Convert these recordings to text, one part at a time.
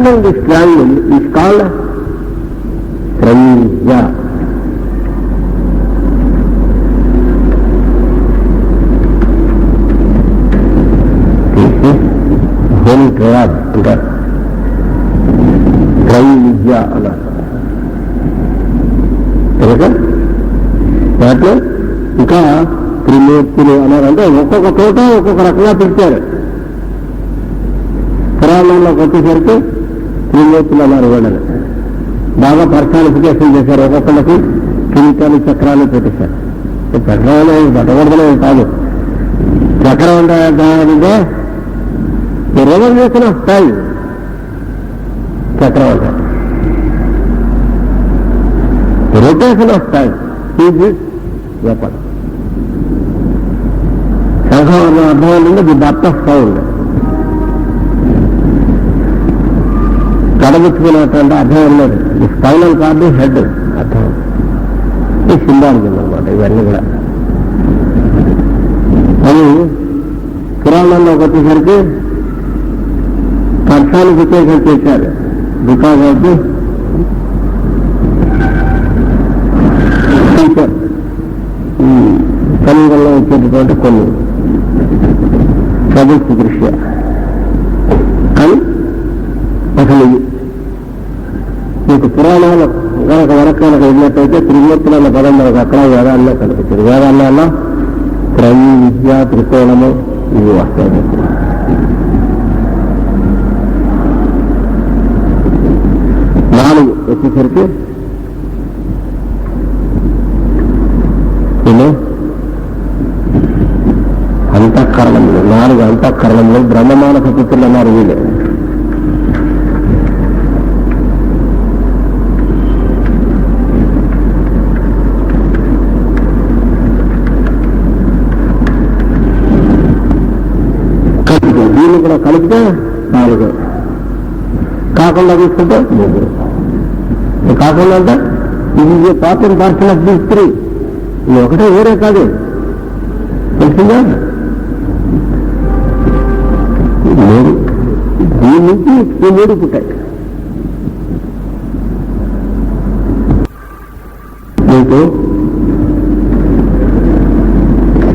external this triangle is called Trayya. Holy triad అంటారు, త్రైవిద్య అన్నారు. దాంట్లో ఇంకా త్రిమూర్తులు అన్నారు. అంటే ఒక్కొక్క చోట ఒక్కొక్క రకంగా పిలిచారు. పురాణంలోకి వచ్చేసరికి త్రిమూర్తులు అన్నారు. వాళ్ళని బాగా పర్సానిఫికేషన్ చేశారు. ఒక్కొక్కళ్ళకి కిరీటాలు చక్రాలు పెట్టేశారు. చక్రాలు పెట్టకూడదనే కాదు, చక్రం అంటే రెవల్యూషన్ ఆఫ్ టైం చక్రం అంటారు, రొటేషన్ ఆఫ్ టైం ఇది చెప్పండి. సంఘం అర్థం ఏంటంటే ది డప్ట్ ఆఫ్ సౌండ్, కడగుచ్చుకున్నటువంటి అర్థం లేదు. ఈ స్పైనల్ కార్డు హెడ్ అర్థం, ఈ సింబాలిజం అనమాట ఇవన్నీ కూడా. అది పురాణంలోకి వచ్చేసరికి పర్సానిఫికేషన్ చేశారు. బికాజ్ ఆఫ్ ది టీచర్ ఈ కలియుగంలో వచ్చేటటువంటి కొన్ని ట్రబుల్స్ దృష్ట్యా. కానీ అసలు మీకు పురాణాలు కనుక వెనకాల వెళ్ళినట్టయితే త్రిమూర్తులు అన్న పదం మనకు అక్కడ వేదాల్లో కనిపించింది. వేదాల్లో త్రయీ విద్య త్రికోణము ఇవి వస్తాయి. నాలుగు వచ్చేసరికి అంతఃకరణములు, 4 అంతఃకరణములు బ్రహ్మమానస పుత్రులు అన్నారు వీళ్ళు. వీళ్ళు కూడా కలిపితే 4, కాకుండా తీసుకుంటే 3. కాకుండా అంటే ఇది పార్ట్ పార్సల్ ఆఫ్ ది 3. ఇది ఒకటే వేరే కాదు, తెలిసిందా? దీని నుంచి ఈ 3 పుట్టాయి. మీకు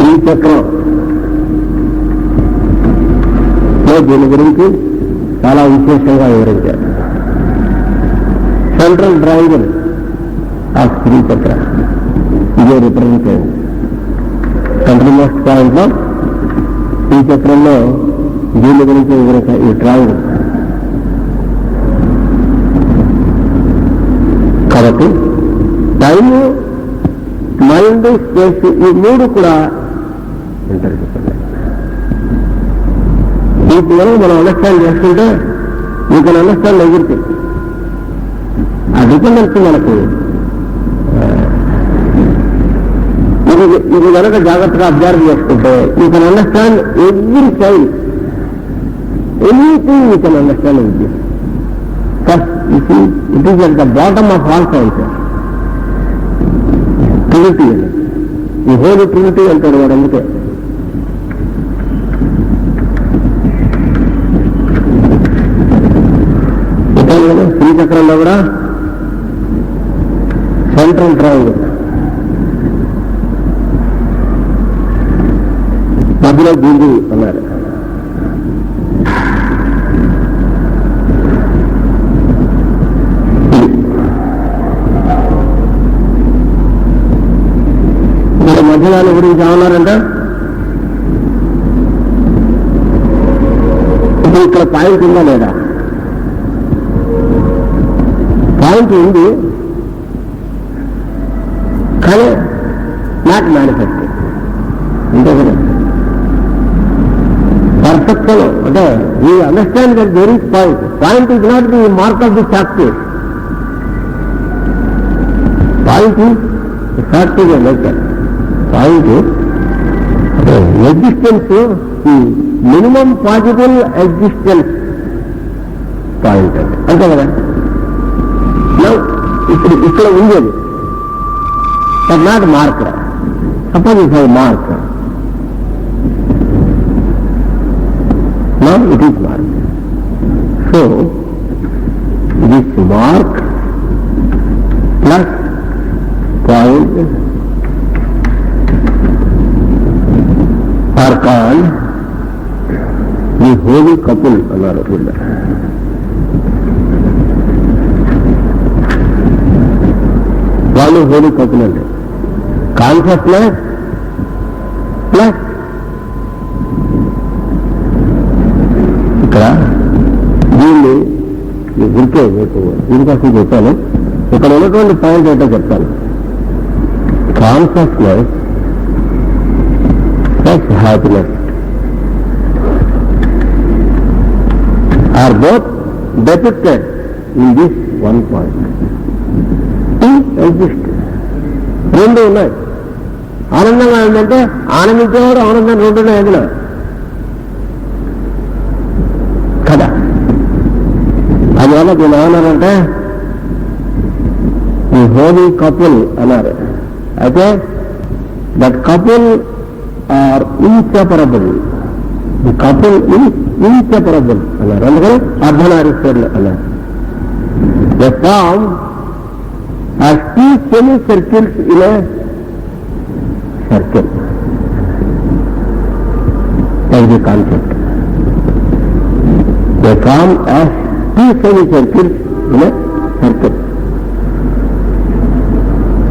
ఈ చక్రం దీని గురించి చాలా విశేషంగా వివరించారు. సెంట్రల్ ట్రయాంగిల్ ఆఫ్ శ్రీచక్ర ఇదే రిప్రజెంట్ అయింది. సెంట్రల్ మోస్ట్ పాయింట్ లో ఈ చక్రంలో దీని గురించి వివరించారు. ఈ ట్రయాంగిల్ కాబట్టి టైము, మైండ్, స్పేస్ ఈ 3 కూడా ఇంటర్ వీటిలో మనం అండర్స్టాండ్ చేసుకుంటే యూ కెన్ అండర్స్టాండ్ ఎవ్రీథింగ్. ఆ డిపెండెన్సీ మనకు ఇది కనుక జాగ్రత్తగా అబ్జర్వ్ చేసుకుంటే you can understand every child, anything you can understand with this. It is at the bottom of all science. Trinity అని ఈ హోల్ ట్రినిటీ అంటాడు వాడు. అందుకే శ్రీచక్రంలో కూడా సెంట్రల్ ట్రయాంగిల్ మధ్యలో బిందు అన్నారు. ఇక్కడ మధ్యదాని గురించి ఏమన్నారంట, ఇప్పుడు ఇక్కడ పాయింట్ ఉందా లేదా? పాయింట్ ఉంది కానీ నాట్ మేనిఫెస్ట్. అంతే కదా, పర్ఫెక్షన్ అంటే we understand that there is point. Point is not the mark of the factory. Point factory nature. Point existence, minimum possible existence point అంతే కదా. ఇప్పుడు ఇక్కడ ఉంది అది, but not mark. Suppose it high mark, now it is mark. So this mark plus point are called the holy couple అన్నారు వీళ్ళు. వాళ్ళు Holi couple అంటే కాన్షియస్నెస్ ప్లస్ ఇక్కడ దీన్ని గురికే దీనికోసం చెప్పాను. ఇక్కడ ఉన్నటువంటి పాయింట్ ఏంటో చెప్తాను. Consciousness plus happiness are both depicted in this one point. Two exist. రెండు ఉన్నాయి. ఆనందంగా ఏంటంటే ఆనందించేవాడు ఆనందం రెండు ఉన్నాయి అందులో కదా. అందువల్ల దీని ఏమన్నారంటే ఈ హోలీ కపుల్ అన్నారు. అయితే that couple are inseparable. The couple is inseparable అన్నారు. అందుకని అర్ధనారీశ్వరులు అన్నారు. The form has two semicircles in a circle. That is the concept. The form has two semicircles in a circle.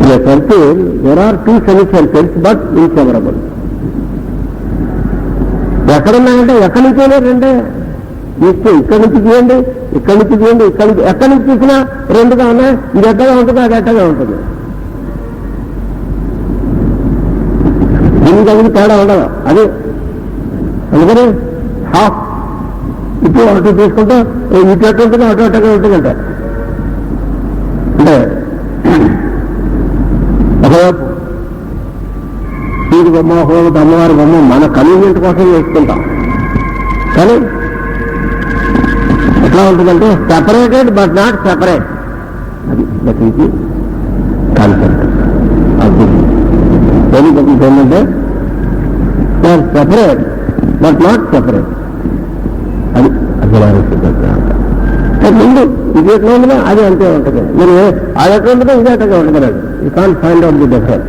In a circle, there are two semicircles but inseparable. ఎక్కడున్నాయంటే ఎక్కడి నుంచైనా రెండే ఇస్తే ఇక్కడి నుంచి తీయండి, ఇక్కడి నుంచి తీయండి, ఎక్కడి నుంచి తీసినా రెండుగా ఉన్నాయి. ఇది ఎట్టగా ఉంటుంది, అది ఎట్టగా ఉంటుంది. దీనికి అది తేడా ఉండదు. అది అందుకని హాఫ్ ఇటు అటు తీసుకుంటే ఇటు అటు ఉంటుంది, అటు అట్టగా ఉంటుందంట. అంటే ఒకవైపు వీడి బొమ్మ, ఒకవైపు అమ్మవారి బొమ్మ మన కన్వీనియంట్ కోసం వేసుకుంటాం. కానీ ఎట్లా ఉంటుందంటే సెపరేటెడ్ బట్ నాట్ సెపరేట్. అది that is the concept of this. ఏంటంటే సెపరేట్ బట్ నాట్ సెపరేట్. అది అసలు ముందు ఇది ఎట్లా ఉంటుందో అది అంతే ఉంటుంది. మీరు అది ఎట్లా ఉంటుందో ఇది ఎట్టగా ఉంటుంది. You can't find out the difference.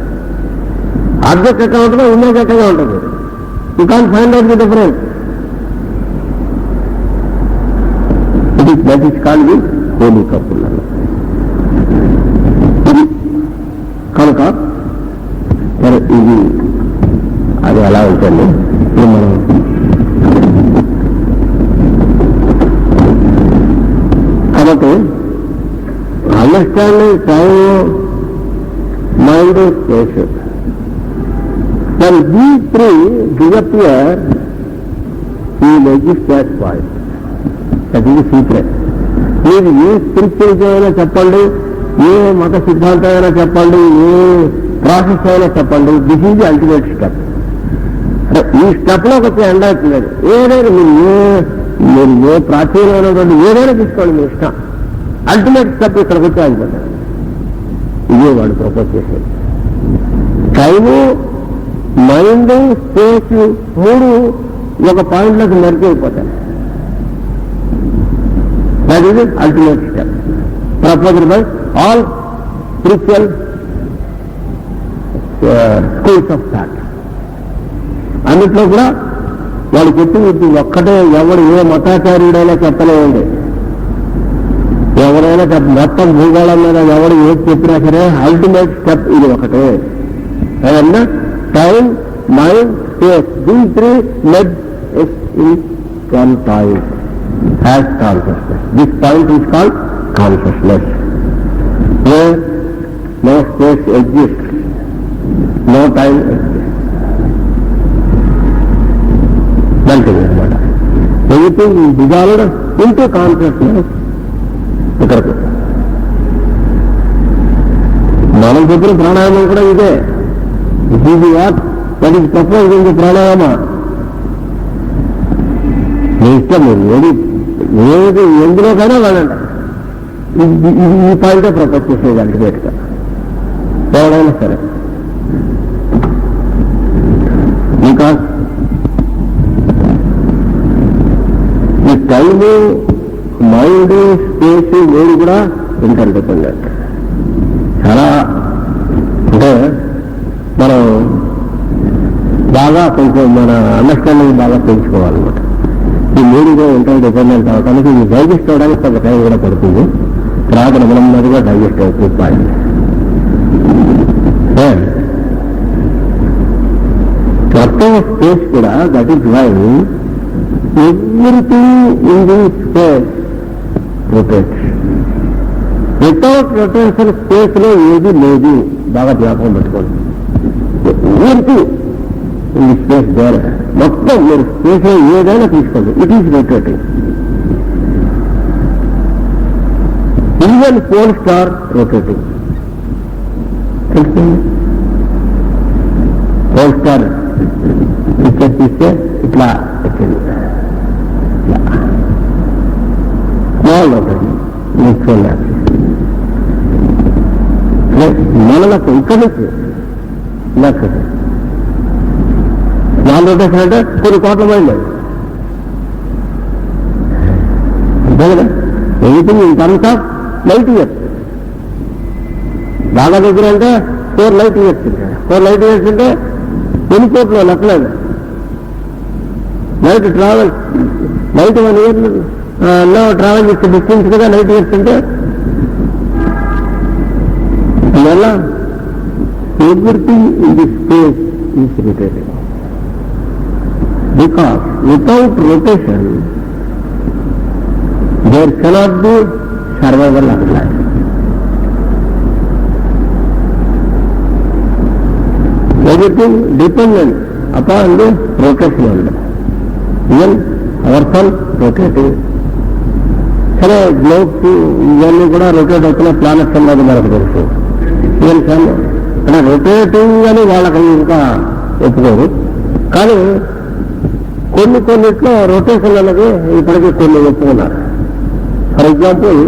Object ఎట్లా ఉంటుందో ఇమేజ్ ఎట్టగా ఉంటుంది. You can't find out the difference. That is called the holy couple అన్న. ఇది కనుక మరి ఇది అది అలా ఉంటుంది. ఇప్పుడు మనం కాబట్టి అండర్స్టాండింగ్ టైమ్, మైండ్, స్పేస్, మరి these three disappear in existence point. అది సీక్రెట్. మీరు ఏ స్పిరిచువల్స్ అయినా చెప్పండి, ఏ మత సిద్ధాంతం అయినా చెప్పండి, ఏ ప్రాసెస్ అయినా చెప్పండి, this is the ultimate step. అంటే ఈ స్టెప్ లోకి వచ్చే ఎండ్ అవుతుంది. ఏదైనా మీరు ఏ ప్రాచీనమైనటువంటి ఏదైనా తీసుకోండి మీ ఇష్టం. అల్టిమేట్ స్టెప్ ఇక్కడికి వచ్చి ఆగిపోతారు. ఇదే వాడు ప్రపోజ్ చేసేది. టైము, మైండ్, స్పేస్ మూడు ఒక పాయింట్లోకి మెరుగు అయిపోతాయి. That is the ultimate step proposed by all spiritual schools of thought. అన్నిట్లో కూడా వాళ్ళు చెప్పింది ఒక్కటే. ఎవడు ఏ మతాచార్యుడైనా చెప్పలేదండి. ఎవరైనా మొత్తం భూగోళం మీద ఎవడు ఏది చెప్పినా సరే అల్టిమేట్ స్టెప్ ఇది ఒకటే. ఏదన్నా time, mind, space, these three led in one point as consciousness. This point is called consciousness, where no space exists, no time exists. Nothing is matter. Everything is dissolved into consciousness. ఇక్కడికి మనం చెప్పిన ప్రాణాయామం కూడా ఇదే. This is what that is proposed in the pranayama. మీ ఇష్టం, మీరు ఏది ఎందులోకైనా వెళ్ళండి. ఈ పాయింటే ప్రపోజ్ చేసేది అల్టిమేట్గా ఎవరైనా సరే. బికాస్ ఈ టైము, మైండ్, స్పేస్ ఎవ్రీథింగ్ మూడు కూడా ఇంటర్డిపెండెంట్. చాలా అంటే మనం బాగా కొంచెం మన అండర్స్టాండింగ్ బాగా పెంచుకోవాలన్నమాట. ఈ మూడు కూడా ఇంటర్డిపెండెంట్ అవడానికి ఇది డైజెస్ట్ అవడానికి కొంత టైం కూడా పడుతుంది. తర్వాత నెమ్మదిగా డైజెస్ట్ అవుతుంది. మొత్తం స్పేస్ కూడా that is why everything in the space rotates. Without rotation space లో ఏది లేదు, బాగా జ్ఞాపకం పెట్టుకోండి. Everything in the space there, మొత్తం మీరు స్పేస్ లో ఏదైనా తీసుకోండి, it is rotating. Even pole star rotating. Pole star picture తీస్తే ఇట్లా వచ్చింది, స్మాల్ రొటేటింగ్. మీకు చూడాలి మనలకు ఇక్కడ నుంచి స్మాల్ రొటేషన్ అంటే కొన్ని కోట్ల మైళ్ళు అంతే కదా. Anything in terms of light years. బాగా దగ్గర అంటే 4 లైట్ ఇయర్స్ ఉంటాయి. 4 లైట్ ఇయర్స్ అంటే ఎన్ని కోట్లు లెక్కలేదు. లైట్ ట్రావెల్, లైట్ 1 ఇయర్ లో ట్రావెల్ చేసే డిస్టెన్స్ కదా లైట్ ఇయర్స్ అంటే. అందువల్ల everything in the space is rotating. Because without rotation there cannot be survival of life. Everything dependent upon the rotation. Even our sun rotating. సరే globes ఇవన్నీ కూడా rotate అవుతున్న planets అన్నది మనకు తెలుసు. ఈవెన్ సన్ అంటే రొటేటింగ్ అని వాళ్ళకి ఇంకా ఒప్పుకోరు. కానీ కొన్నిట్లో రొటేషన్ అన్నది ఇప్పటికీ కొన్ని ఒప్పుకున్నారు. For example,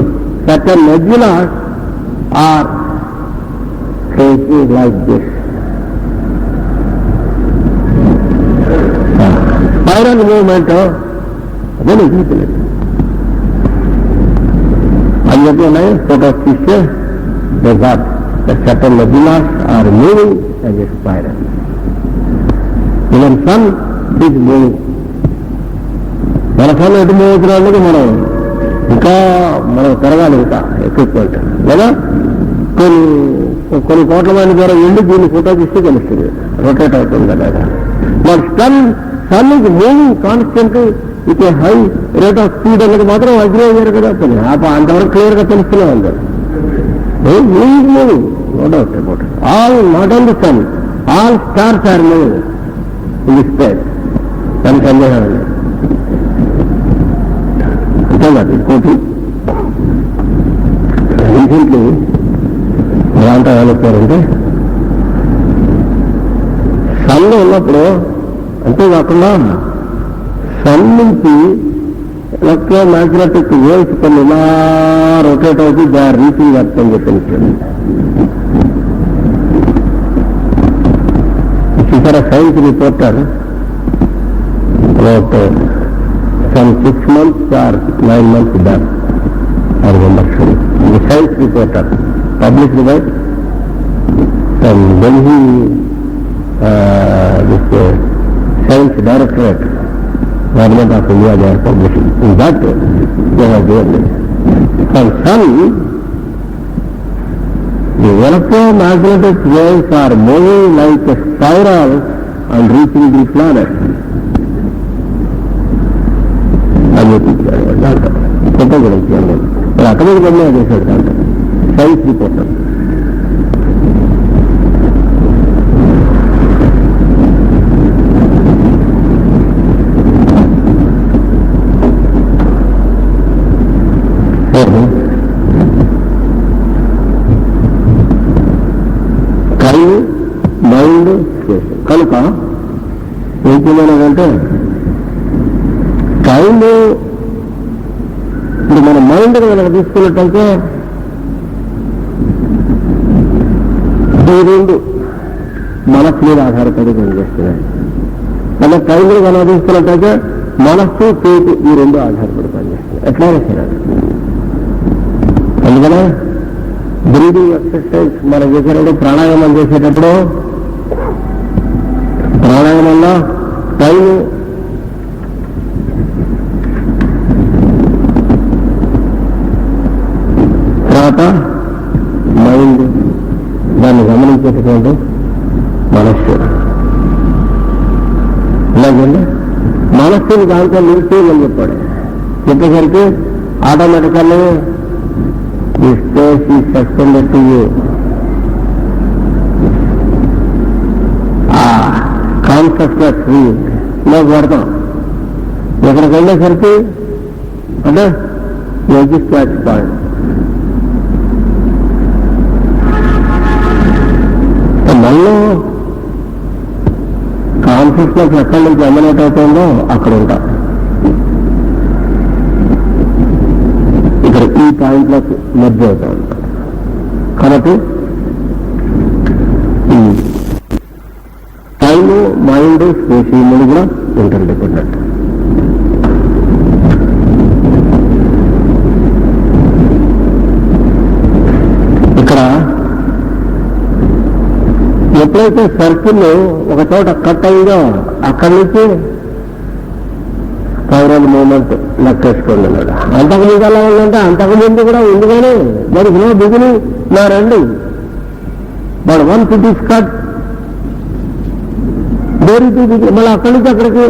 certain nebulas are facing like this. Spiral movement again is equal. And again, photos తీస్తే they got that certain nebulas are moving as a spiral. Even sun is moving. మన sun ఎటు move అవుతున్నది ఇంకా మనం పెరగాలి, ఇంకా equipment లేదా కొన్ని కోట్ల మంది ద్వారా ఎండి దీన్ని ఫోటో తీస్తే తెలుస్తుంది రొటేట్ అవుతుంది కదా. మరి sun is moving constant with a high rate of speed అన్నది మాత్రం అగ్రి అయ్యారు కదా. అంతవరకు క్లియర్ గా తెలుస్తూనే ఉంది. Moving no doubt about all, not only sun, all stars are moving in the space. దాని సందేహం లేదు. ఇంకోటి రీసెంట్లీ దాంట్లో ఏమవుతారంటే సన్ ఉన్నప్పుడు అంతేకాకుండా సన్ నుంచి ఎలక్ట్రోమాగ్నెటిక్ వేవ్స్ కొన్ని ఇలా రొటేట్ అవుతూ దే ఆర్ రీచింగ్ ఎర్త్ అని చెప్పి ఇక్కడ science reporter about some 6 months or 9 months back, I remember actually. The science reporter published by some Delhi this science directorate, government of India, they are publishing. In that they have given it. From sun, the electromagnetic waves are moving like a spiral and reaching the planet. Photo కూడా ఇచ్చాను. Atomic బొమ్మ చేశాడు దాంట్లో science reporter. Time, mind, space. కనుక ఏం చేయమన్నాడంటే time ఇప్పుడు మన mind కనుక తీసుకున్నట్టయితే ఈ రెండు మనస్సు మీద ఆధారపడి పనిచేస్తున్నాయి. మన టైం కనుక తీసుకున్నట్టయితే మనస్సు, పేటు ఈ రెండు ఆధారపడి పనిచేస్తున్నాయి. ఎట్లయినా సరే అందుకనే బ్రీదింగ్ ఎక్సర్సైజ్ మనం చేసేటప్పుడు, ప్రాణాయామం చేసేటప్పుడు ప్రాణాయామంలో టైం తర్వాత మైండ్, దాన్ని గమనించేటటువంటి మనస్సు. ఇలాగండి మనస్సుని దాంతో నిలిచేయమని చెప్పాడు. చెప్పేసరికి ఆటోమేటికల్లీ ఈ స్పేస్ ఈ సస్పెండెడ్ టు యూ. ఆ కాన్షియస్నెస్ లో పెడతాం. ఎక్కడికి వెళ్ళేసరికి అంటే క్యాచ్ పాయింట్. మళ్ళీ కాన్షియస్నెస్ ఎక్కడి నుంచి ఎమనేట్ అవుతుందో అక్కడ ఉంటాం. ఇక్కడ ఈ పాయింట్లోకి మధ్య అవుతా ఉంటాం. కాబట్టి ఈ టైము, మైండ్, స్పేస్ ఈ మూడు కూడా ఇంటర్డిపెండెంట్. ఇక్కడ ఎప్పుడైతే సర్కిల్ ఒక చోట కట్ అయిందో అక్కడి నుంచి స్పైరల్ మూమెంట్ లెక్కేసుకోండి అన్నాడు. అంతకుముందు ఎలా ఉందంటే అంతకుముందు కూడా ఉంది, కానీ దానికి నో బిగినింగ్ నా రండి. But one fit is cut మళ్ళీ అక్కడి నుంచి అక్కడికి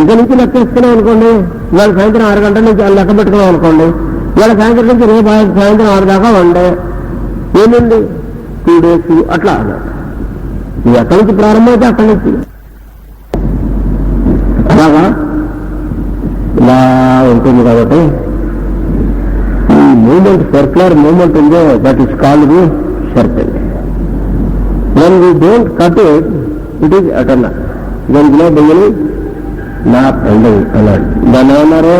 ఇక నుంచి లెక్కేసుకున్నాం అనుకోండి. ఇవాళ సాయంత్రం 6 గంటల నుంచి లెక్క పెట్టుకున్నాం అనుకోండి. ఇవాళ సాయంత్రం నుంచి రేపు సాయంత్రం 6 దాకా వండే ఏముంది 2 days అట్లా అన్నాడు. ఇది ఎక్కడి నుంచి ప్రారంభమైతే అక్కడి నుంచి అలాగా ఇలా ఉంటుంది. కాబట్టి ఈ మూమెంట్, సర్క్యులర్ మూమెంట్ ఉందో that is called the circle. When we don't cut it, it is eternal. దానిలో బిగినింగ్ నా ఎండింగ్ అన్నాడు. దాన్ని ఏమన్నారు?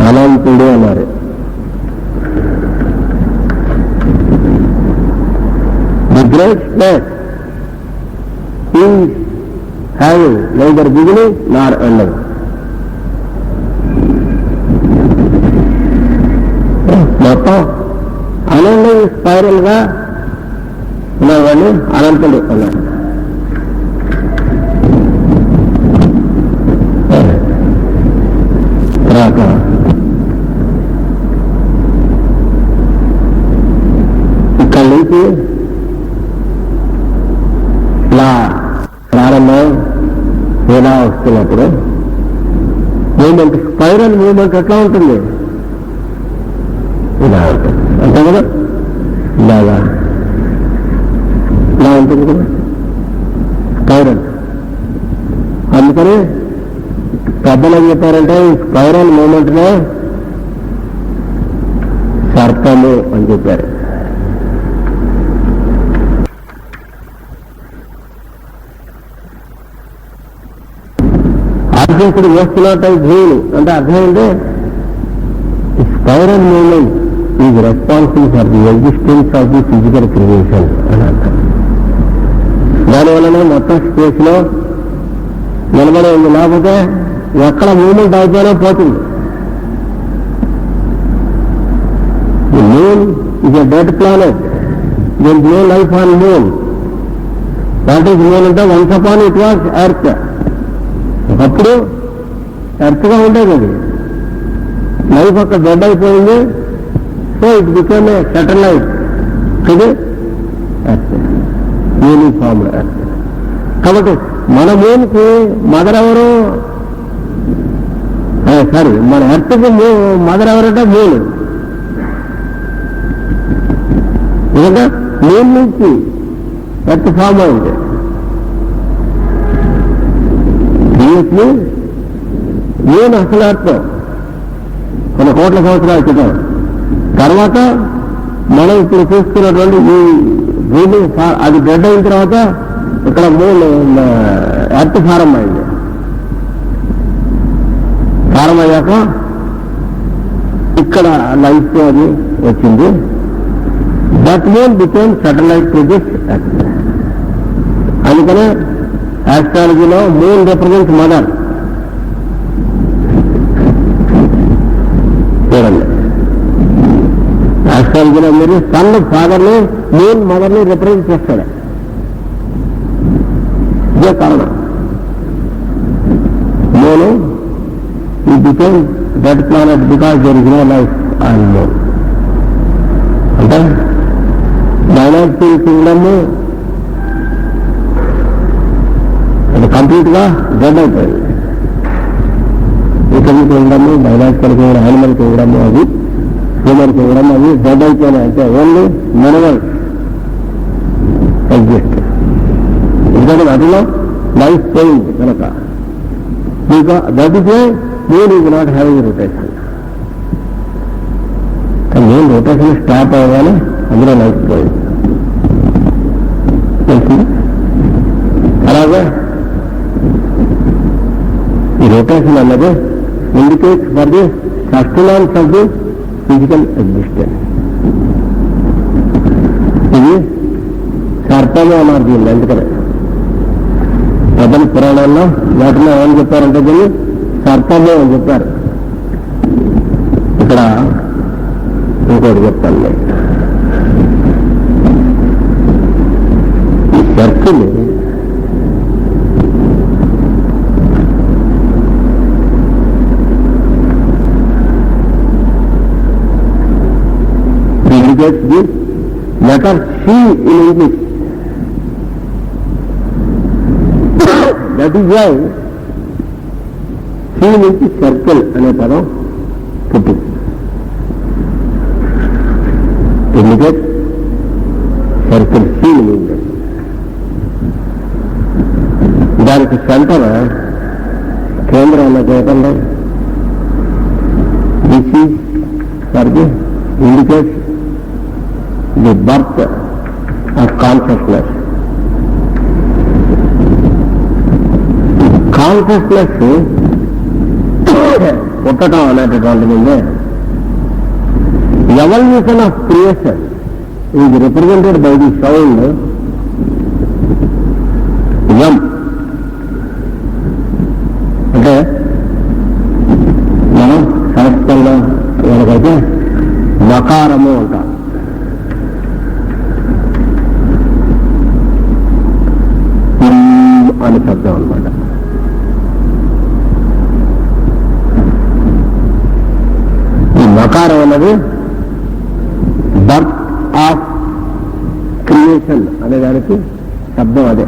అనంతుడు అన్నారు. The great space is having neither beginning nor ending. మొత్తం అనండి స్పైరల్ గా ఉన్నవాడిని అనంతుడు అన్నాడు. తర్వాత ఇక్కడి నుంచి ఇలా ప్రారంభం ఇలా వస్తున్నప్పుడు మూమెంట్, స్పైరల్ మూమెంట్ ఎట్లా ఉంటుంది? ఇలా ఉంటుంది అంతే కదా. ఇలాగా ఇలా ఉంటుంది కదా స్పైరల్. అందుకని పెద్దలు ఏం చెప్పారంటే ఈ స్పైరల్ మూమెంట్నే సర్పము అని చెప్పారు. అర్జునుడు వేస్తున్నట్టు భూములు అంటే అర్థం ఏంటంటే spiral movement is responsible for the existence of the physical creation అని అంటారు. దానివల్లనే మొత్తం స్పేస్ లో నిలబడి ఉంది. లేకపోతే ఎక్కడ మూమెంట్ అయిపోయినా పోతుంది. The moon is a dead planet. There is no life on moon. What is moon అంటే once upon it was earth. ఒకప్పుడు ఎర్త్గా ఉండేది అది. లైఫ్ అక్కడ డెడ్ అయిపోయింది. So it become a satellite to the earth, uniform earth. కాబట్టి మన మూన్కి మదర్ ఎవరు? సారీ, మన ఎర్త్కి మదర్ ఎవరంటే మూన్. ఎందుకంటే మూన్ నుంచి ఎర్త్ ఫామ్ అయింది. మూన్ అసలు అర్థం కొన్ని కోట్ల సంవత్సరాల క్రితం. తర్వాత మనం ఇప్పుడు చూసుకున్నటువంటి ఈ భూమి అది డెడ్ అయిన తర్వాత ఇక్కడ మూన్ ఎర్త్ ఫారం అయింది. ఫారం అయ్యాక ఇక్కడ లైఫ్ అది వచ్చింది. That moon became satellite to this earth. అందుకనే ఆస్ట్రాలజీలో మూన్ రిప్రజెంట్స్ మదర్. ఆస్ట్రాలజీలో మీరు సన్ ఫాదర్ని, మూన్ మదర్ని రిప్రజెంట్ చేస్తాడు. ఇదే కారణం. మూన్ ఈ became that planet because there is no life on moon. అంటే డైనాస్టిక్ కింగ్డమ్ అది కంప్లీట్ గా డెడ్ అయిపోయింది. ఇతని kingdom, dynastic kingdom, animal kingdom, అది హ్యూమన్ కింగ్డమ్, అవి డెడ్ అయిపోయినాయి. అంటే ఓన్లీ మినరల్స్ ఎగ్జిస్ట్. ఎందుకంటే వాటిలో లైఫ్ పోయింది కనుక. That is a moon is not having rotation. Moon rotation stop అవ్వగానే అందులో లైఫ్ పోయింది. అలాగే ఈ రొటేషన్ అన్నది indicates for the sustenance of the physical existence. ఇది సర్పము అన్నారు దీన్ని. ఎందుకనే పెద్దల పురాణాల్లో వాటిలో ఏమని చెప్పారంటే దీన్ని సర్పము అని చెప్పారు. ఇక్కడ ఇంకోటి చెప్తాను నేను. ఈ circle indicates the letter C in English. That is why C నుంచి సర్కిల్ అనే పదం పుట్టింది. Indicate circle C in English. దానికి సెంటర్ కేంద్రం అన్న చెప్పండి. This is for the indicates the birth of consciousness. Consciousness పుట్టడం అనేటటువంటిది evolution of creation is represented by the sound M. అంటే మనం సంస్కృతంలో ఎవరికైతే మకారము అంటాం. అని శబ్దం అనమాట. ఈ మకారం అన్నది బర్త్ ఆఫ్ క్రియేషన్ అనే దానికి శబ్దం అదే.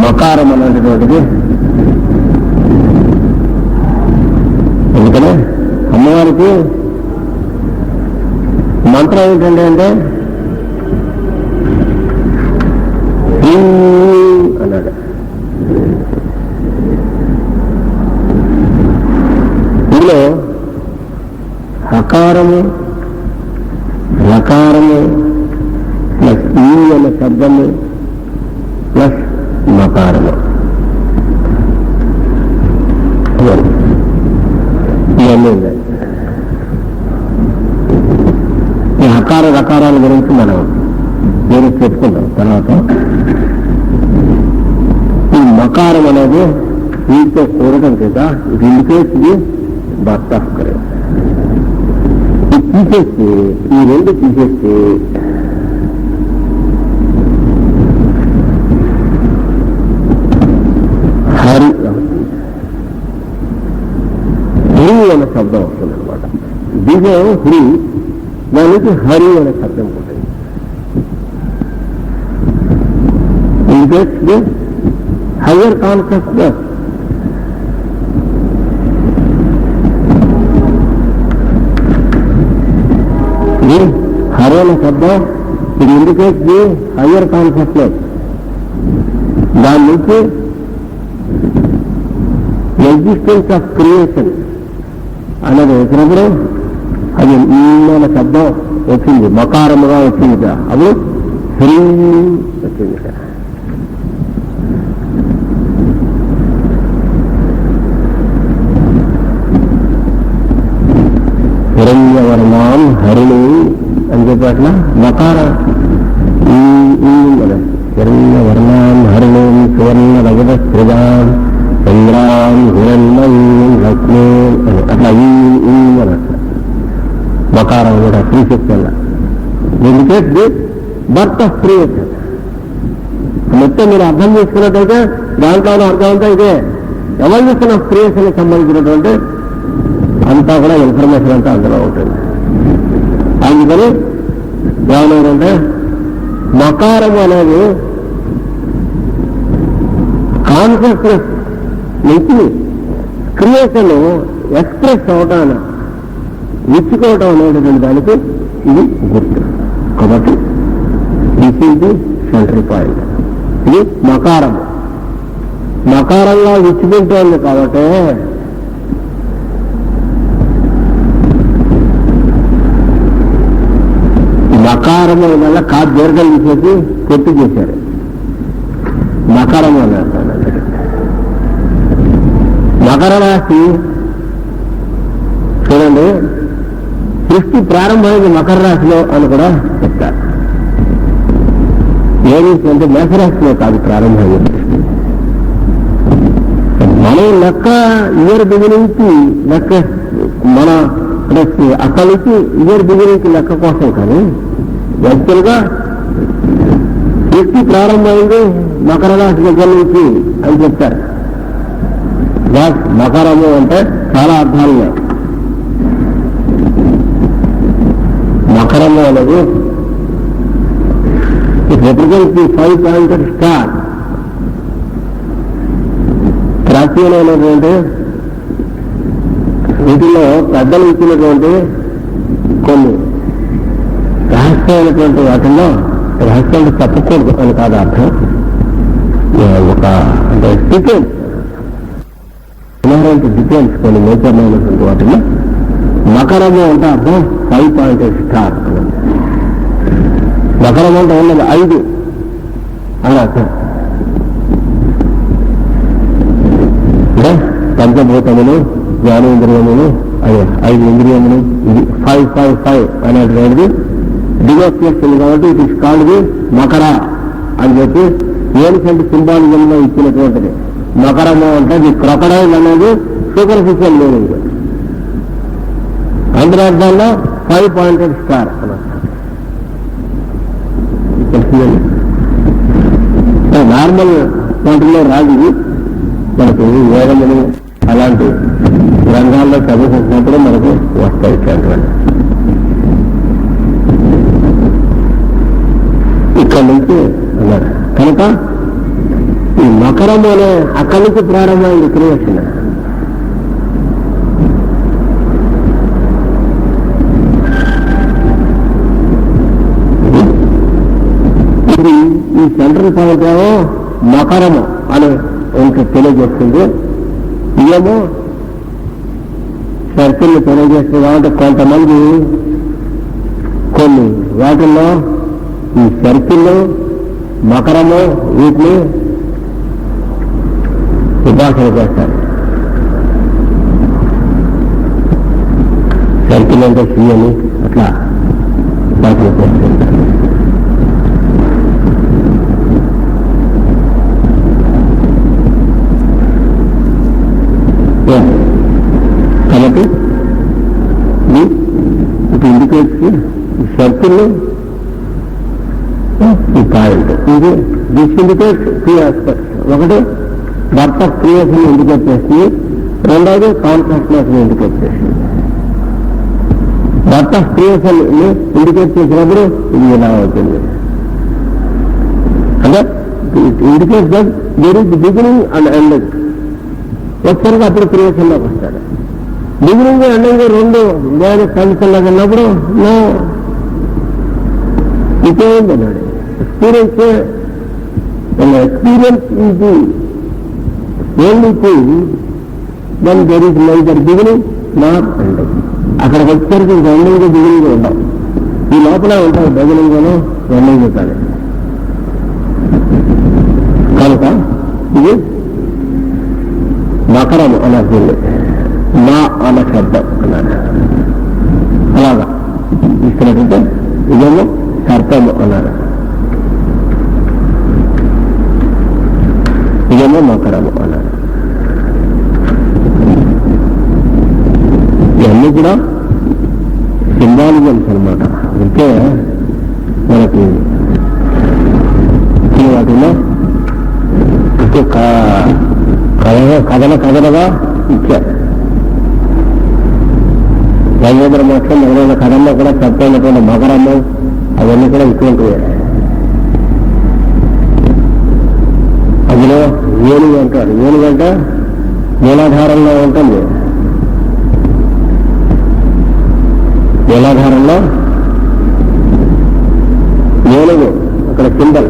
మకారం అనేటటువంటిది ఎందుకనే అమ్మవారికి మంత్రం ఏంటంటే అంటే అన్నాడు. ఇందులో హకారము, రకారము ప్లస్ ఈ అనే శబ్దము ప్లస్ మకారము ఇవన్నీ ఉన్నాయి. ఈ హకార రకారాల గురించి మనం నేను చెప్పుకుంటాం తర్వాత. ఈ మకారం అనేది వీటితో కూడటం చేత ఇది indicates the birth of courage. ఇది తీసేస్తే, ఈ రెండు తీసేస్తే హరి హరి అనే శబ్దం వస్తుంది అనమాట. బీజం హరి, దానికి హరి అనే శబ్దం ఉంటుంది. indicates the higher consciousness. The Harana Sabda, it indicates the higher consciousness. దాని నుంచి ఎగ్జిస్టెన్స్ ఆఫ్ క్రియేషన్ అనేది వచ్చినప్పుడు అది ఈయన శబ్దం వచ్చింది, మకారముగా వచ్చింది. అది హ్రీ వచ్చింది. హిరణ్యవర్ణాం హరిణి అని చెప్పట్ల మకార హిరణ్యవర్ణాం హరిణీం సువర్ణ రజత స్త్రిజాం చంద్రాన్ హిరణ్మయీం లక్ష్మీం అని అట్లా ఈ అని అట్లా మకారం కూడా స్త్రీ శక్తి వల్ల indicate the birth of creation. మొత్తం మీరు అర్థం చేసుకున్నట్టయితే దాంట్లో అర్థం అంతా ఇదే ఎవల్యూషన్ ఆఫ్ క్రియేషన్ సంబంధించినటువంటి అంతా కూడా ఇన్ఫర్మేషన్ అంతా అందులో ఉంటుంది. అందుకని ఏమన్నారంటే మకారం అనేది కాన్షియస్నెస్ నుంచి క్రియేషన్ ఎక్స్ప్రెస్ అవటాన్ని ఇచ్చుకోవటం అనేటువంటి దానికి ఇది గుర్తు. కాబట్టి this is the central point. ఇది మకారం. మకారంగా విచ్చుకుంటోంది కాబట్టి మకారము వల్ల దీర్ఘం తీసేసి కొట్టు చేశారు. మకరము అన్నారు. మకర రాశి చూడండి, సృష్టి ప్రారంభమైంది మకర రాశిలో అని కూడా చెప్తారు. ఏది అంటే మేషరాశిలో కాదు ప్రారంభమైంది. మనం లెక్క ఇయర్ బిగినింగ్కి లెక్క మన అక్కడి నుంచి ఇయర్ బిగినింగ్కి లెక్క కోసం కానీ యాక్చువల్గా సృష్టి ప్రారంభమైంది మకర రాశి దగ్గర నుంచి అని చెప్తారు. మకరము అంటే చాలా అర్థాలు ఉన్నాయి. మకరము అనేది it represents the 5 pointed star. ప్రాచీనమైనటువంటి వీటిలో పెద్దలు ఇచ్చినటువంటి కొన్ని రహస్యమైనటువంటి వాటిల్లో రహస్యాలు చెప్పకూడదు అని కాదు అర్థం. ఒక అంటే డీటెయిల్స్ డీటెయిల్స్ కొన్ని నేచర్మైనటువంటి వాటిలో మకరము అంటే అర్థం 5 పాయింటెడ్ స్టార్. మకరం అంటే ఉన్నది 5 అని అర్థం. అంటే పంచభూతములు, జ్ఞానేంద్రియములు, అదే 5 ఇంద్రియములు, ఇది 5 అనేటువంటిది డివోర్స్ చేస్తుంది. కాబట్టి it is called the Makar అని చెప్పి ఏన్షియంట్ సింబాలిజంలో ఇచ్చినటువంటిది. మకరము అంటే ది క్రొకడైల్ అనేది సూపర్ఫిషియల్ మీనింగ్. అంతరార్థంలో 5 పాయింటెడ్ స్టార్ అన్నమాట. నార్మల్ వాటిల్లో రాజు మనకు వేదములు అలాంటి రంగాల్లో చదువుకుంటున్నప్పుడు మనకు వస్తాయి ఇట్లాంటివన్నీ. ఇక్కడి నుంచి అన్నారు కనుక ఈ మకరం అనే అక్కడి నుంచి ప్రారంభమైంది క్రియేషన్. ఈ సెంట్రల్ పాయింట్ ఏమో మకరము అని ఇంకా తెలియజేస్తుంది. ఇదేమో సర్కిల్ తెలియజేస్తుంది. కాబట్టి కొంతమంది కొన్ని వాటిల్లో ఈ సర్కిల్ మకరము వీటిని ఉపాసన చేస్తారు. సర్కిల్ అంటే శ్రీ అని అట్లా ఉపాసన చేస్తుంటారు. కాబట్టి ఇది ఇండికేట్స్ సర్కిల్ ఈ పాయింట్. ఇది దిస్ ఇండికేట్స్ 2 ఆస్పెక్ట్స్. ఒకటి బర్త్ ఆఫ్ క్రియేషన్ ఇండికేట్ చేస్తుంది, రెండవది కాన్షియస్నెస్ ఇండికేట్ చేస్తుంది. బర్త్ ఆఫ్ క్రియేషన్ ఇండికేట్ చేసినప్పుడు ఇది ఇలా అవుతుంది. అంటే it indicates that there is beginning and ending. ఒకసారిగా అప్పుడు క్రియేషన్లోకి వస్తాడు. బిగినింగ్ ఎండింగ్ రెండు నేను కన్సల్లోకి ఉన్నప్పుడు నో ఇదేంది అన్నాడు. Experience is the only thing then there is neither beginning not ending. అక్కడికి వచ్చేసరికి ఎండింగ్ బిగినింగ్ ఉండవు. ఈ లోపల ఉంటాయి బిగినింగ్ ఎండింగ్ కానీ. కనుక ఇది మకరము అన్నది మా అన్న శబ్దం అన్నాడు. అలాగా ఇస్తున్నట్టుంటే ఇదేమో సర్పము అన్నారు, ఇదేమో మకరము అన్నారు. ఇవన్నీ కూడా సింబాలిజమ్స్ అనమాట. అంటే మనకి వాటిలో కథలుగా ఇచ్చారు. గంగోదర మఠం మొదలైన కథల్లో కూడా చెప్పైనటువంటి మకరము అవన్నీ కూడా ఇటువంటివే. అందులో ఏనుగు అంటారు. ఏనుగంటే మూలాధారంలో ఉంటుంది. మూలాధారంలో ఏనుగు అక్కడ సింబల్.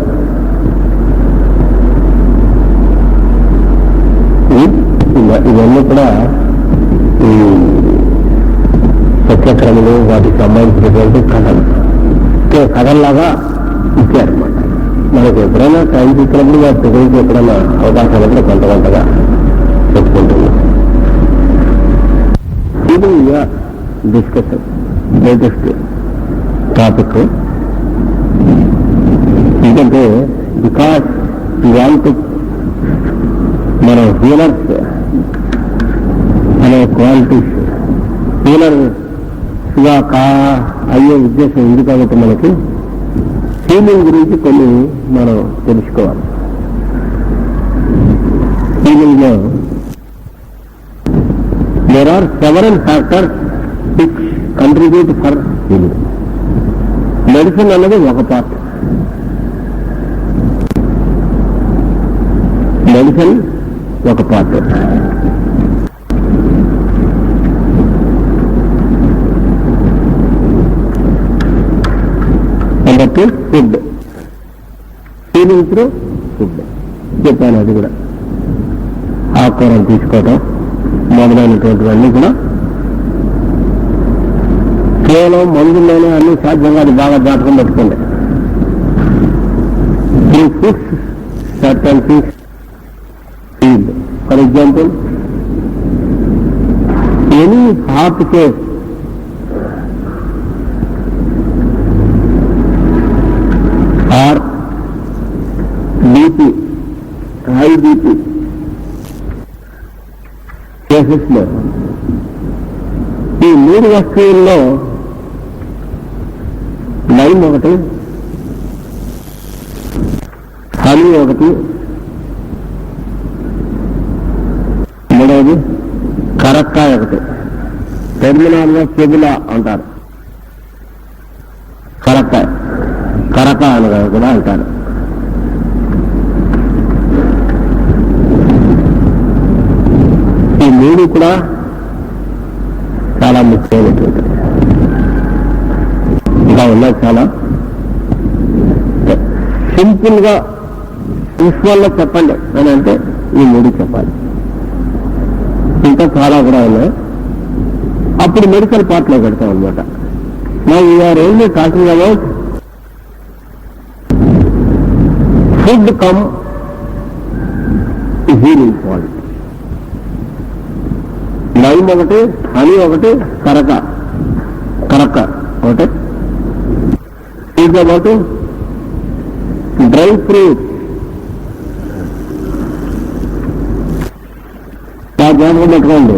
ఇవన్నీ కూడా ఈ సత్యక్రములు వాటికి సంబంధించినటువంటి కథలు కథల్లాగా ఇచ్చారన్నమాట. మనకు ఎప్పుడైనా టైం ఇచ్చినప్పుడు వాటి గురించి ఎప్పుడైనా అవకాశం కూడా కొంతగా చెప్పుకుంటున్నాం. ఇది డిస్కషన్ లేటెస్ట్ టాపిక్. ఎందుకంటే బికాస్ వాంట్ మన హీలర్స్ అనే క్వాలిటీస్ హీలర్స్గా అయ్యే ఉద్దేశం ఉంది. కాబట్టి మనకి హీలింగ్ గురించి కొన్ని మనం తెలుసుకోవాలి. హీలింగ్ లో there are several factors which contribute for healing. Medicine అన్నది ఒక పార్ట్. మెడిసిన్ ఒక పార్ట్. కాబట్టి ఫుడ్, హీలింగ్ త్రూ ఫుడ్ చెప్పాను. అది కూడా ఆకుకూరలు తీసుకోవడం మొదలైనటువంటివన్నీ కూడా కేవలం మందుల్లోనే అన్ని సాధ్యంగా అది బాగా జ్ఞాపకం పెట్టుకోండి. ఈ foods certain things heal. For example, any heart case or BP, high BP cases లో ఈ 3 వస్తువుల్లో లైమ్ ఒకటి, హనీ ఒకటి, మూడవది కరక్కాయ ఒకటి. టెర్మినాల్లో చెబులా అంటారు. కరక అనగా కూడా అంటారు. ఈ 3 కూడా చాలా ముఖ్యమైనటువంటి. ఇంకా ఉన్నాయి చాలా. సింపుల్ గా విశ్వాల్లో చెప్పండి అని అంటే ఈ 3 చెప్పాలి. ఇంకా చాలా కూడా ఉన్నాయి. అప్పుడు మెడికల్ పార్ట్ లో పెడతాం అనమాట. నా we are only talking about food cum healing point. Lime ఒకటి, హనీ ఒకటి, కరక ఒకటి. Is about dry fruits. జ్ఞాపకం పెట్టుకోండి.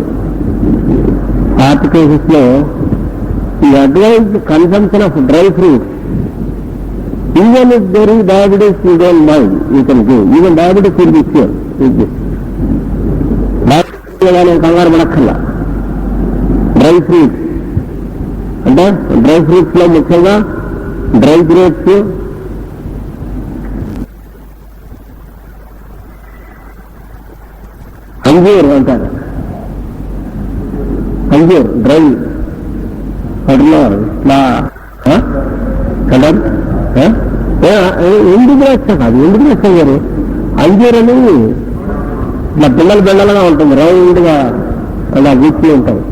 హార్ట్ కేసెస్ లో ఈ advise consumption of dry fruits. Even if there is diabetes you don't mind, you can give. Even diabetes will be cure. కంగారు పడక్కర్లా. డ్రై ఫ్రూట్స్ అంటే డ్రై ఫ్రూట్స్ లో ముఖ్యంగా dry grapes, anjeer అంటారు. అంజూర్ డ్రై వాటిలో ఎందుకు ద్రాక్ష కాదు, ఎందుకు ద్రాక్ష గారు. అంజూర్ అని ఇట్లా పిల్లలు బెల్లలుగా ఉంటుంది, రౌండ్గా అలా గుచ్చి ఉంటుంది.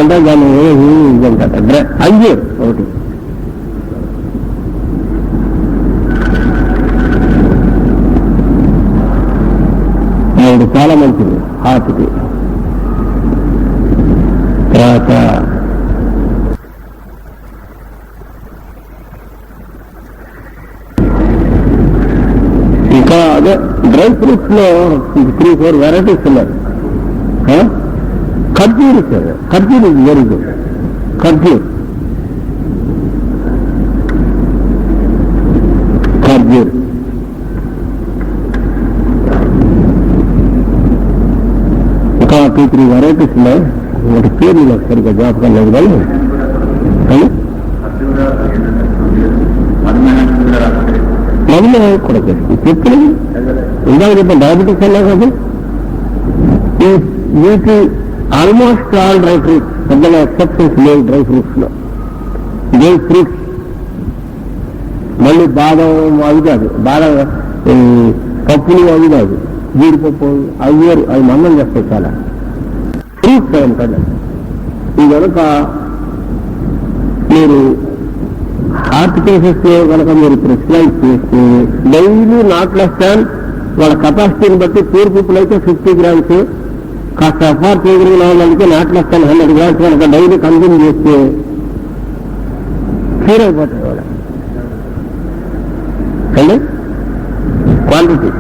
అంటే దాన్ని ఇది అంటారు అంజూర్ ఒకటి. ఇది చాలా మంచిది హార్ట్కి. తర్వాత ఇంకా అదే డ్రై ఫ్రూట్స్ లో 3-4 వెరైటీస్ ఉన్నాయి. ఖర్జూర్ సార్, ఖర్జూర్ ఇస్ వెరీ గుడ్. ఖర్జూర్ ఖర్జూర్ ఇంకా 2-3 వెరైటీస్ ఉన్నాయి. వాటి పేరు నాకు సరిగ్గా జ్ఞాపకం లేదు కానీ మధుమేహం కూడా చేస్తుంది. చెప్తుంది ఇందాక చెప్పిన డయాబెటిక్స్ అన్నా కదా, వీటి ఆల్మోస్ట్ ఆల్ డ్రై ఫ్రూట్స్, పెద్దగా ఎక్సెప్షన్స్ లేవు డ్రై ఫ్రూట్స్ లో. డ్రై ఫ్రూట్స్ మళ్ళీ బాదం అవి కాదు, బాదం పప్పులు అవి కాదు, జీడిపప్పు అవి వేరు, అవి మందం చేస్తాయి చాలా. ఫ్రూట్స్ ఏమంటారు ఈ కనుక మీరు హార్ట్ కేసెస్ లో కనుక మీరు ప్రిస్క్రైబ్ చేస్తే డైలీ నాట్ లెస్ దాన్ వాళ్ళ కెపాసిటీని బట్టి పూర్ పీపుల్ అయితే 50 grams, కాస్త ఎఫ్ఆర్ చేయగలిగిన వాళ్ళకి నాట్ లెస్ దాన్ 100 grams కనుక డైలీ కన్జ్యూమ్ చేస్తే క్యూర్ అయిపోతాయి వాళ్ళ అండి క్వాంటిటీ.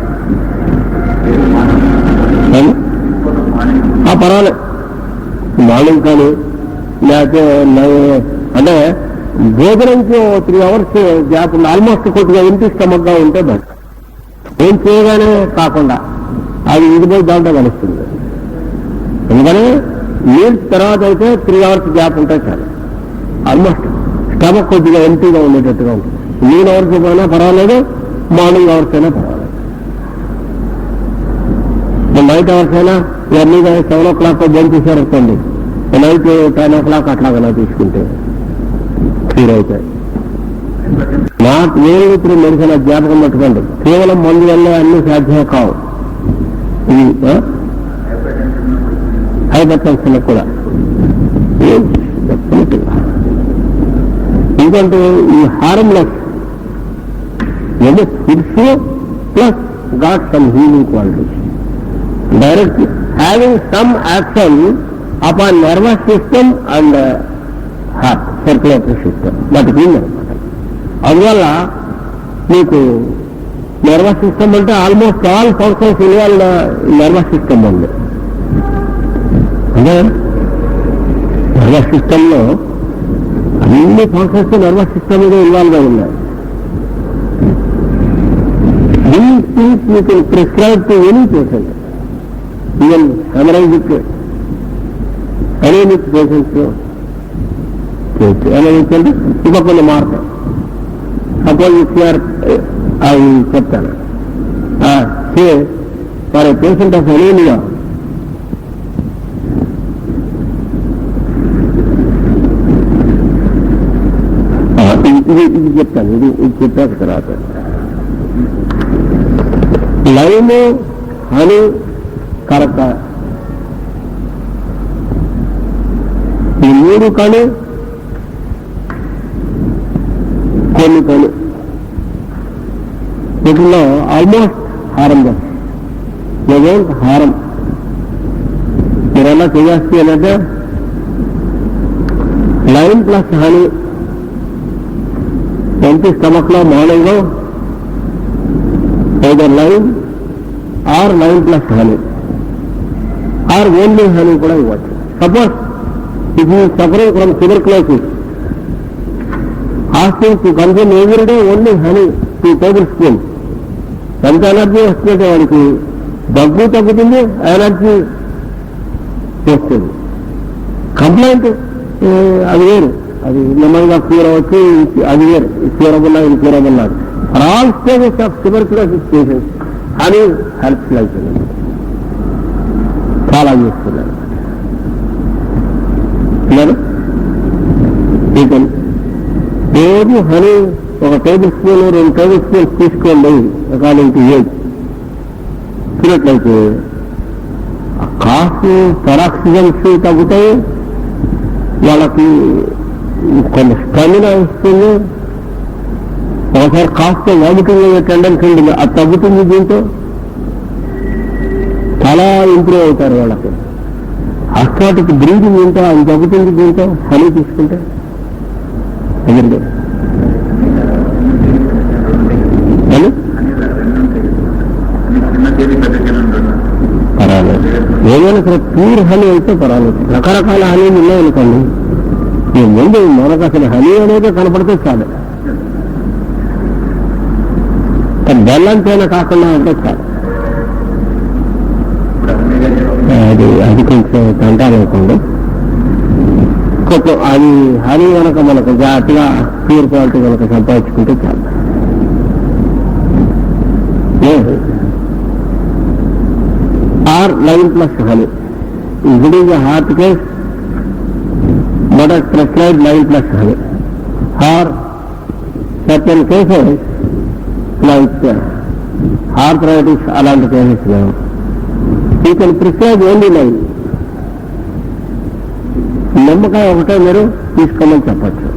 పర్వాలేదు మార్నింగ్ కానీ లేకపోతే అంటే భోజనంకి 3 hours గ్యాప్ ఆల్మోస్ట్ కొద్దిగా ఎంటీ స్టమక్ గా ఉంటే బట్ ఏం చేయగానే కాకుండా అది ఇదిపోయి దాంట్లో కలుస్తుంది. ఎందుకని మీల్స్ తర్వాత అయితే 3 hours గ్యాప్ ఉంటాయి చాలు. ఆల్మోస్ట్ స్టమక్ కొద్దిగా ఎంటీగా ఉండేటట్టుగా ఉంటుంది. ఈవినింగ్ అవర్స్ అయినా పర్వాలేదు, మార్నింగ్ అవర్స్ అయినా పర్వాలేదు. నైట్ అవర్స్ అయినా ఎర్లీగా 7 o'clock బంద్ చేశారనుకోండి, నైట్ 10 o'clock అట్లాగైనా తీసుకుంటే క్లియర్ అవుతాయి. నాకు నేను ఇప్పుడు మెడిసిన్ జ్ఞాపకం పెట్టుకోండి, కేవలం మందు వల్ల అన్ని సాధ్యం కావు. ఇది హైపర్ టెన్షన్ కూడా ఎందుకంటే ఈ హార్మ్లెస్ ఏదో foods plus got some healing qualities direct having some action upon nervous system and heart circulatory system వాటికి ఉందన్నమాట. అందువల్ల మీకు నర్వస్ సిస్టమ్ అంటే almost all functions involve nervous system ఉంది. అంటే నర్వస్ సిస్టంలో అన్ని ఫంక్షన్స్ నర్వస్ సిస్టమ్ మీద ఇన్వాల్వ్ అయి ఉన్నాయి. These things you can prescribe to any patient, even haemorrhagic anaemic patients anaemic అంటే ఇంకా కొన్ని మార్పు. సపోజ్ ఇఫ్యూఆర్ అవి చెప్తాను for a patient of anaemia, ఇది చెప్తాను, ఇది చెప్పాక తర్వాత లైమ్ హనీ కరక ఈ 3 కళ్ళు కొన్ని కళ్ళు వీటిలో ఆల్మోస్ట్ హారం ఏదోంట్ హారం. మీరెలా చేయాల్సి అంటే lime plus honey empty stomach లో morning either lime or lime plus honey or only honey కూడా ఇవ్వచ్చు. Suppose if you suffering from tuberculosis, asking to consume every day only honey 2 tablespoons. ఎంత ఎనర్జీ వస్తుందంటే వాడికి దగ్గు తగ్గుతుంది, ఎనర్జీ వస్తుంది. Complaint అది వేరు, అది నెమ్మదిగా క్యూర్ అవ్వచ్చు, అది వేరు, క్యూరబుల్ ఇన్క్యూరబుల్ నాకు. For all stages of tuberculosis patients honey helps like చాలా చేస్తున్నారు. రోజు honey 1 table spoon 2 table spoons తీసుకోండి అకార్డింగ్ టు ఏజ్. తినట్లయితే కాఫ్ పెరాక్సిజన్స్ తగ్గుతాయి, వాళ్ళకి కొన్ని స్టామినా ఇస్తుంది. ఒకసారి కాఫ్తో వామిటింగ్ అయ్యే టెండెన్సీ ఉంటుంది, అది తగ్గుతుంది. దీంతో చాలా ఇంప్రూవ్ అవుతారు వాళ్ళకి. ఆస్మాటిక్ బ్రీదింగ్ ఉంటే అది తగ్గుతుంది దీంతో హనీ తీసుకుంటే. అదండి పర్వాలేదు. ఏదైనా సరే ప్యూర్ హనీ అయితే పర్వాలేదు. రకరకాల హనీలు ఉన్నాయనుకోండి, ఈ ముందు మనకు అసలు హనీ అనేది కనపడితే చాలు. బెల్లంతైనా కాకుండా ఉంటే చాలు. అది కొంచెం అంటారనుకోండి, కొంచెం అది హనీ కనుక మనకు జాగ్రత్తగా ప్యూర్ క్వాలిటీ కనుక సంపాదించుకుంటే చాలు. Or 9+ honey. If it is a heart case, let us prescribe 9+ honey. Or certain cases like arthritis, అలాంటి cases now, you can prescribe only 9. నిమ్మకాయ ఒకటే మీరు తీసుకోమని చెప్పచ్చు.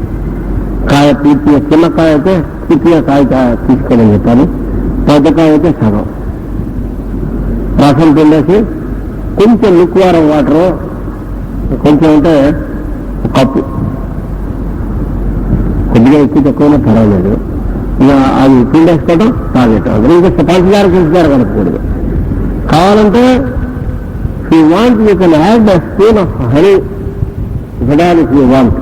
కాయ పూర్తిగా, చిన్న కాయ అయితే పూర్తిగా కాయ తీసుకోమని చెప్పాలి. పెద్ద కాయ అయితే సగం రసం పిండేసి కొంచెం లుక్వారం వాటరు కొంచెం అంటే కప్పు, కొద్దిగా ఎక్కువ తక్కువ పర్వాలేదు, ఇక అది పిండేసుకోవడం తాగేయటం. అందులో ఇంకా పంచదార కలపకూడదు. కావాలంటే if you want, you can add a spoon of honey, if you want.